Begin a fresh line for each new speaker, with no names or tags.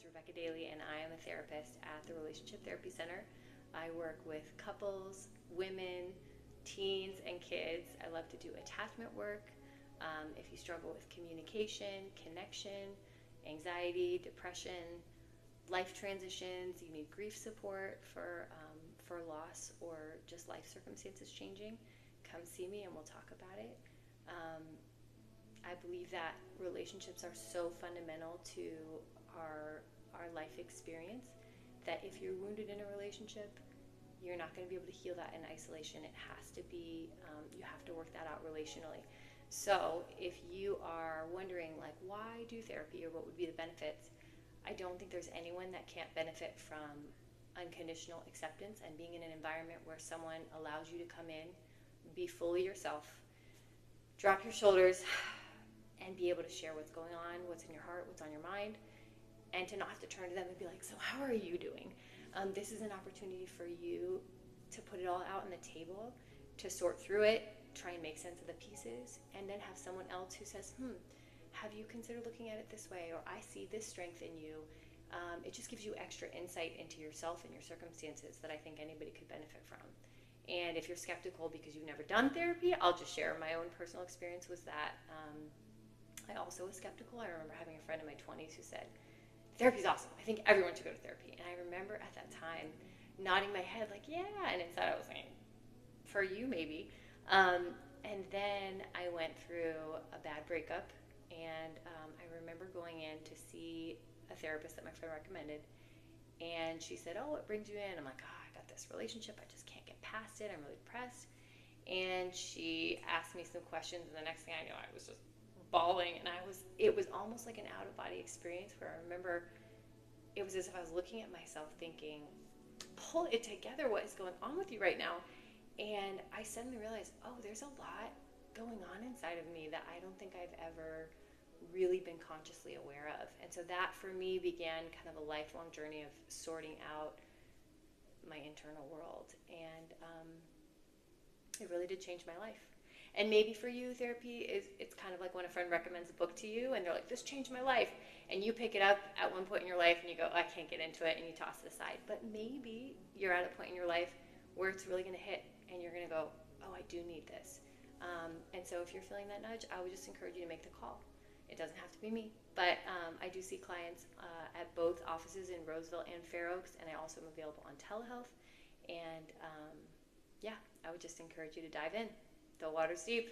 is Rebekah Daly, and I am a therapist at the Relationship Therapy Center. I work with couples, women, teens, and kids. I love to do attachment work. If you struggle with communication, connection, anxiety, depression, life transitions, you need grief support for loss or just life circumstances changing, come see me and we'll talk about it. I believe that relationships are so fundamental to our life experience that if you're wounded in a relationship, you're not going to be able to heal that in isolation. It has to be, you have to work that out relationally. So if you are wondering, like, why do therapy or what would be the benefits, I don't think there's anyone that can't benefit from unconditional acceptance and being in an environment where someone allows you to come in, be fully yourself, drop your shoulders, and be able to share what's going on, what's in your heart, what's on your mind, and to not have to turn to them and be like, so how are you doing? This is an opportunity for you to put it all out on the table, to sort through it, try and make sense of the pieces, and then have someone else who says, have you considered looking at it this way? Or I see this strength in you. It just gives you extra insight into yourself and your circumstances that I think anybody could benefit from. And if you're skeptical because you've never done therapy, I'll just share my own personal experience was that I also was skeptical. I remember having a friend in my 20s who said, therapy's awesome. I think everyone should go to therapy. And I remember at that time nodding my head like, yeah. And inside I was like, for you maybe. And then I went through a bad breakup. And I remember going in to see a therapist that my friend recommended. And she said, oh, what brings you in? I'm like, I got this relationship. I just can't get past it. I'm really depressed. And she asked me some questions. And the next thing I knew, I was just bawling. And it was almost like an out-of-body experience where I remember it was as if I was looking at myself thinking, pull it together. What is going on with you right now? And I suddenly realized, oh, there's a lot going on inside of me that I don't think I've ever really been consciously aware of. And so that for me began kind of a lifelong journey of sorting out my internal world. And it really did change my life. And maybe for you, therapy it's kind of like when a friend recommends a book to you and they're like, this changed my life. And you pick it up at one point in your life and you go, I can't get into it, and you toss it aside. But maybe you're at a point in your life where it's really going to hit and you're going to go, oh, I do need this. And so if you're feeling that nudge, I would just encourage you to make the call. It doesn't have to be me, but I do see clients at both offices in Roseville and Fair Oaks, and I also am available on Telehealth. And I would just encourage you to dive in. The water's deep.